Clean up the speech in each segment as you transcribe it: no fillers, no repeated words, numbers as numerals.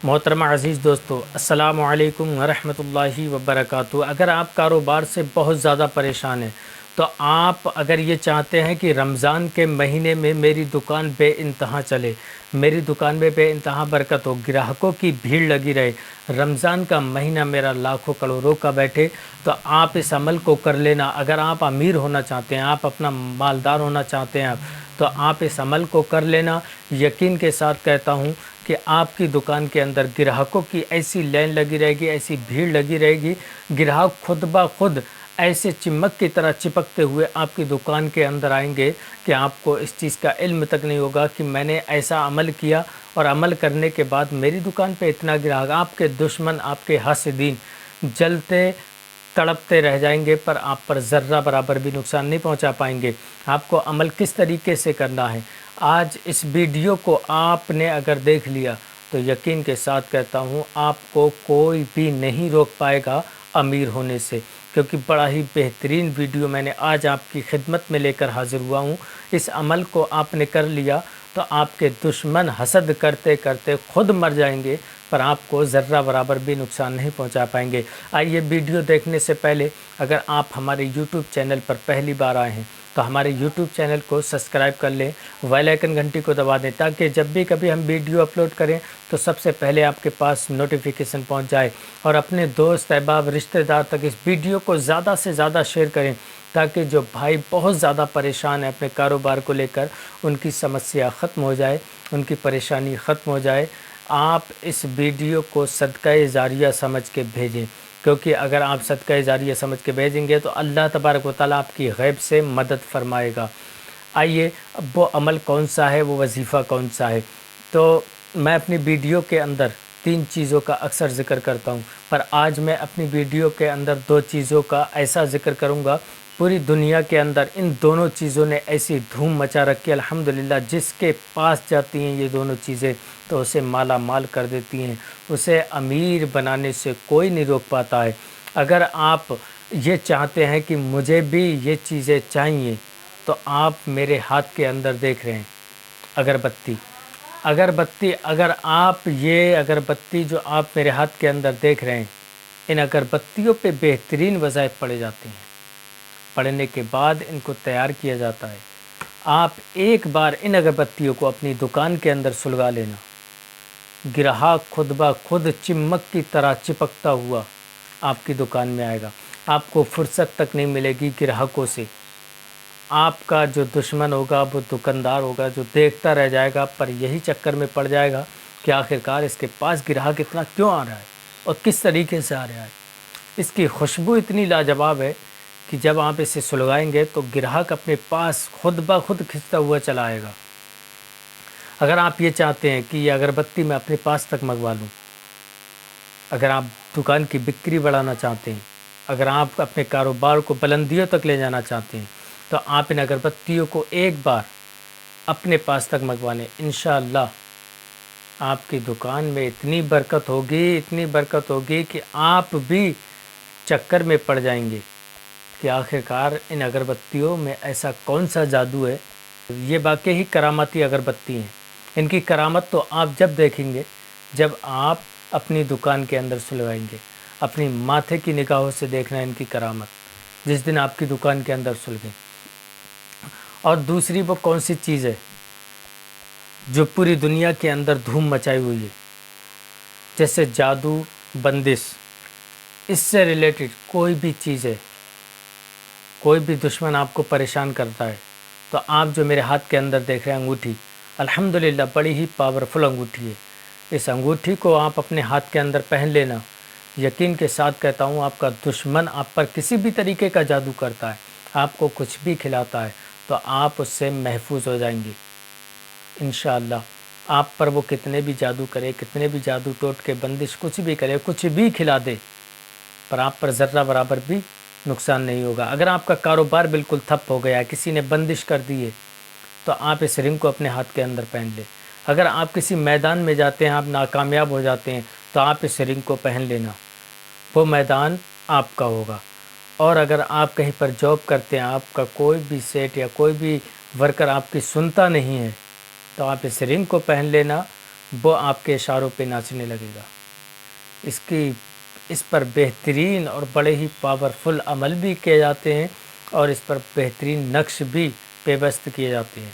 محترمہ عزیز دوستو، السلام علیکم ورحمۃ اللہ وبرکاتہ۔ اگر آپ کاروبار سے بہت زیادہ پریشان ہیں تو آپ اگر یہ چاہتے ہیں کہ رمضان کے مہینے میں میری دکان بے انتہا چلے، میری دکان میں بے انتہا برکت ہو، گراہکوں کی بھیڑ لگی رہے، رمضان کا مہینہ میرا لاکھوں کروڑوں کا بیٹھے، تو آپ اس عمل کو کر لینا۔ اگر آپ امیر ہونا چاہتے ہیں، آپ اپنا مالدار ہونا چاہتے ہیں تو آپ اس عمل کو کر لینا۔ یقین کے ساتھ کہتا ہوں کہ آپ کی دکان کے اندر گراہکوں کی ایسی لائن لگی رہے گی، ایسی بھیڑ لگی رہے گی، گراہک خود بخود ایسے چمک کی طرح چپکتے ہوئے آپ کی دکان کے اندر آئیں گے کہ آپ کو اس چیز کا علم تک نہیں ہوگا کہ میں نے ایسا عمل کیا اور عمل کرنے کے بعد میری دکان پہ اتنا گراہک۔ آپ کے دشمن، آپ کے حاسدین جلتے تڑپتے رہ جائیں گے، پر آپ پر ذرہ برابر بھی نقصان نہیں پہنچا پائیں گے۔ آپ کو عمل کس طریقے سے کرنا ہے، آج اس ویڈیو کو آپ نے اگر دیکھ لیا تو یقین کے ساتھ کہتا ہوں آپ کو کوئی بھی نہیں روک پائے گا امیر ہونے سے، کیونکہ بڑا ہی بہترین ویڈیو میں نے آج آپ کی خدمت میں لے کر حاضر ہوا ہوں۔ اس عمل کو آپ نے کر لیا تو آپ کے دشمن حسد کرتے کرتے خود مر جائیں گے، پر آپ کو ذرہ برابر بھی نقصان نہیں پہنچا پائیں گے۔ آئیے ویڈیو دیکھنے سے پہلے اگر آپ ہمارے یوٹیوب چینل پر پہلی بار آئے ہیں تو ہمارے یوٹیوب چینل کو سبسکرائب کر لیں، بیل آئیکن گھنٹی کو دبا دیں تاکہ جب بھی کبھی ہم ویڈیو اپلوڈ کریں تو سب سے پہلے آپ کے پاس نوٹیفیکیشن پہنچ جائے، اور اپنے دوست احباب رشتہ دار تک اس ویڈیو کو زیادہ سے زیادہ شیئر کریں تاکہ جو بھائی بہت زیادہ پریشان ہیں اپنے کاروبار کو لے کر، ان کی سمسیا ختم ہو جائے، ان کی پریشانی ختم ہو جائے۔ آپ اس ویڈیو کو صدقہ جاریہ سمجھ کے بھیجیں، کیونکہ اگر آپ صدقہ جاریہ سمجھ کے بھیجیں گے تو اللہ تبارک و تعالیٰ آپ کی غیب سے مدد فرمائے گا۔ آئیے اب وہ عمل کون سا ہے، وہ وظیفہ کون سا ہے، تو میں اپنی ویڈیو کے اندر 3 چیزوں کا اکثر ذکر کرتا ہوں، پر آج میں اپنی ویڈیو کے اندر 2 چیزوں کا ایسا ذکر کروں گا، پوری دنیا کے اندر ان دونوں چیزوں نے ایسی دھوم مچا رکھی، الحمدللہ جس کے پاس جاتی ہیں یہ دونوں چیزیں تو اسے مالا مال کر دیتی ہیں، اسے امیر بنانے سے کوئی نہیں روک پاتا ہے۔ اگر آپ یہ چاہتے ہیں کہ مجھے بھی یہ چیزیں چاہیے تو آپ میرے ہاتھ کے اندر دیکھ رہے ہیں اگربتی، اگر آپ یہ اگربتی جو آپ میرے ہاتھ کے اندر دیکھ رہے ہیں، ان اگربتیوں پہ بہترین وظائف پڑے جاتے ہیں۔ پڑھنے کے بعد ان کو تیار کیا جاتا ہے۔ آپ ایک بار ان اگربتیوں کو اپنی دکان کے اندر سلگا لینا، گراہک خود بخود چمک کی طرح چپکتا ہوا آپ کی دکان میں آئے گا۔ آپ کو فرصت تک نہیں ملے گی گراہکوں سے۔ آپ کا جو دشمن ہوگا، وہ دکاندار ہوگا، جو دیکھتا رہ جائے گا، پر یہی چکر میں پڑ جائے گا کہ آخرکار اس کے پاس گراہک اتنا کیوں آ رہا ہے اور کس طریقے سے آ رہا ہے۔ اس کی خوشبو اتنی لاجواب ہے کہ جب آپ اسے سلگائیں گے تو گراہک اپنے پاس خود بخود کھنچتا ہوا چلا آئے گا۔ اگر آپ یہ چاہتے ہیں کہ یہ اگربتی میں اپنے پاس تک منگوا لوں، اگر آپ دکان کی بکری بڑھانا چاہتے ہیں، اگر آپ اپنے کاروبار کو بلندیوں تک لے جانا چاہتے ہیں تو آپ ان اگربتیوں کو ایک بار اپنے پاس تک منگوانے، انشاءاللہ آپ کی دکان میں اتنی برکت ہوگی کہ آپ بھی چکر میں پڑ جائیں گے کہ آخرکار ان اگربتیوں میں ایسا کون سا جادو ہے۔ یہ واقعی کرامتی اگربتی ہیں۔ ان کی کرامت تو آپ جب دیکھیں گے جب آپ اپنی دکان کے اندر سلگائیں گے۔ اپنی ماتھے کی نگاہوں سے دیکھنا ان کی کرامت جس دن آپ کی دکان کے اندر سلگیں۔ اور دوسری وہ کون سی چیز ہے جو پوری دنیا کے اندر دھوم مچائی ہوئی ہے، جیسے جادو، بندش، اس سے ریلیٹڈ کوئی بھی چیز ہے، کوئی بھی دشمن آپ کو پریشان کرتا ہے تو آپ جو میرے ہاتھ کے اندر دیکھ رہے ہیں انگوٹھی، الحمدللہ بڑی ہی پاورفل انگوٹھی ہے۔ اس انگوٹھی کو آپ اپنے ہاتھ کے اندر پہن لینا، یقین کے ساتھ کہتا ہوں آپ کا دشمن آپ پر کسی بھی طریقے کا جادو کرتا ہے، آپ کو کچھ بھی کھلاتا ہے تو آپ اس سے محفوظ ہو جائیں گے انشاءاللہ۔ آپ پر وہ کتنے بھی جادو کرے، کتنے بھی جادو ٹوٹ کے بندش کچھ بھی کرے، کچھ بھی کھلا دے، پر آپ پر ذرہ برابر بھی نقصان نہیں ہوگا۔ اگر آپ کا کاروبار بالکل ٹھپ ہو گیا ہے، کسی نے بندش کر دی ہے، تو آپ اس رنگ کو اپنے ہاتھ کے اندر پہن لیں۔ اگر آپ کسی میدان میں جاتے ہیں، آپ ناکامیاب ہو جاتے ہیں تو آپ اس رنگ کو پہن لینا، وہ میدان آپ کا ہوگا۔ اور اگر آپ کہیں پر جاب کرتے ہیں، آپ کا کوئی بھی سیٹ یا کوئی بھی ورکر آپ کی سنتا نہیں ہے تو آپ اس رنگ کو پہن لینا، وہ آپ کے اشاروں پہ ناچنے لگے گا۔ اس پر بہترین اور بڑے ہی پاورفل عمل بھی کیے جاتے ہیں اور اس پر بہترین نقش بھی پیوست کیے جاتے ہیں۔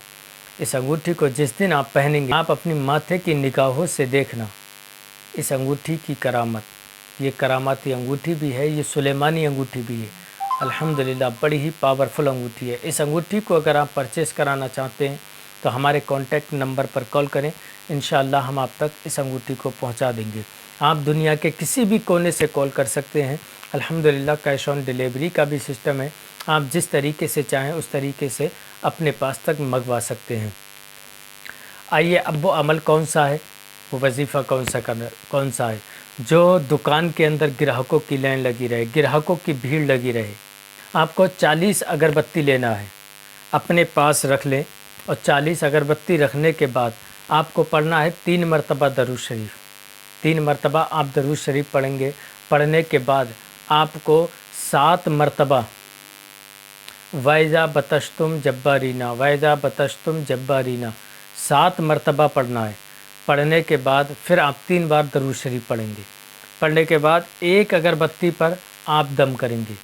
اس انگوٹھی کو جس دن آپ پہنیں گے، آپ اپنی ماتھے کی نگاہوں سے دیکھنا اس انگوٹھی کی کرامت۔ یہ کراماتی انگوٹھی بھی ہے، یہ سلیمانی انگوٹھی بھی ہے، الحمدللہ بڑی ہی پاورفل انگوٹھی ہے۔ اس انگوٹھی کو اگر آپ پرچیز کرانا چاہتے ہیں تو ہمارے کانٹیکٹ نمبر پر کال کریں، انشاءاللہ ہم آپ تک اس انگوٹھی کو پہنچا دیں گے۔ آپ دنیا کے کسی بھی کونے سے کال کر سکتے ہیں، الحمدللہ کیش آن ڈیلیوری کا بھی سسٹم ہے، آپ جس طریقے سے چاہیں اس طریقے سے اپنے پاس تک منگوا سکتے ہیں۔ آئیے اب وہ عمل کون سا ہے، وہ وظیفہ کون سا ہے جو دکان کے اندر گراہکوں کی لائن لگی رہے، گراہکوں کی بھیڑ لگی رہے۔ آپ کو 40 اگربتی لینا ہے، اپنے پاس رکھ لیں، اور 40 اگربتی رکھنے کے بعد آپ کو پڑھنا ہے 3 مرتبہ درود شریف۔ 3 مرتبہ آپ درود شریف پڑھیں گے۔ پڑھنے کے بعد آپ کو 7 مرتبہ وَإِذَا بَطَشْتُمْ جَبَّارِينَ وَإِذَا بَطَشْتُمْ جَبَّارِينَ 7 مرتبہ پڑھنا ہے۔ پڑھنے کے بعد پھر آپ 3 بار درود شریف پڑھیں گے۔ پڑھنے کے بعد ایک اگربتی پر آپ دم کریں گے،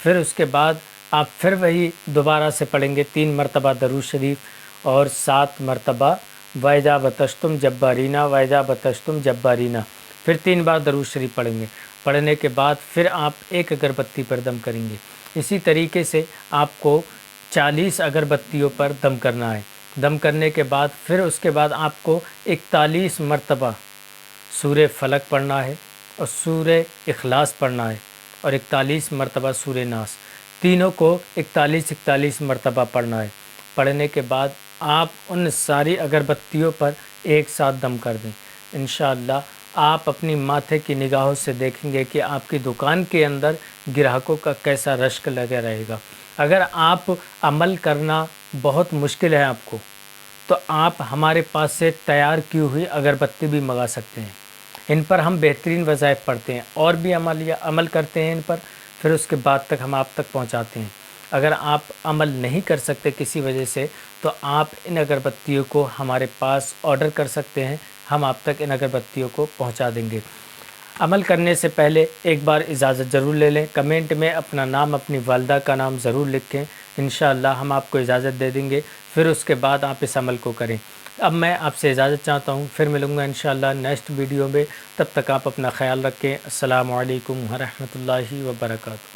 پھر اس کے بعد آپ پھر وہی دوبارہ سے پڑھیں گے 3 مرتبہ درود شریف اور 7 مرتبہ وَإِذَا بَطَشْتُمْ جَبَّارِينَ وَإِذَا بَطَشْتُمْ جَبَّارِينَ، پھر 3 بار درود شریف پڑھیں گے۔ پڑھنے کے بعد پھر آپ ایک اگربتی پر دم کریں گے۔ اسی طریقے سے آپ کو 40 اگربتیوں پر دم کرنا ہے۔ دم کرنے کے بعد پھر اس کے بعد آپ کو 41 مرتبہ سورہ فلق پڑھنا ہے اور سورہ اخلاص پڑھنا ہے اور 41 مرتبہ سورہ ناس، تینوں کو 41 مرتبہ پڑھنا ہے۔ پڑھنے کے بعد آپ ان ساری اگربتیوں پر ایک ساتھ دم کر دیں۔ انشاءاللہ آپ اپنی ماتھے کی نگاہوں سے دیکھیں گے کہ آپ کی دکان کے اندر گراہکوں کا کیسا رشک لگا رہے گا۔ اگر آپ عمل کرنا بہت مشکل ہے آپ کو، تو آپ ہمارے پاس سے تیار کی ہوئی اگربتی بھی منگا سکتے ہیں۔ ان پر ہم بہترین وظائف پڑھتے ہیں اور بھی عمل کرتے ہیں ان پر، پھر اس کے بعد تک ہم آپ تک پہنچاتے ہیں۔ اگر آپ عمل نہیں کر سکتے کسی وجہ سے، تو آپ ان اگربتیوں کو ہمارے پاس آرڈر کر سکتے ہیں، ہم آپ تک ان اگربتیوں کو پہنچا دیں گے۔ عمل کرنے سے پہلے ایک بار اجازت ضرور لے لیں، کمنٹ میں اپنا نام، اپنی والدہ کا نام ضرور لکھیں، انشاءاللہ ہم آپ کو اجازت دے دیں گے، پھر اس کے بعد آپ اس عمل کو کریں۔ اب میں آپ سے اجازت چاہتا ہوں، پھر ملوں گا انشاءاللہ نیکسٹ ویڈیو میں، تب تک آپ اپنا خیال رکھیں۔ السلام علیکم ورحمۃ اللہ وبرکاتہ۔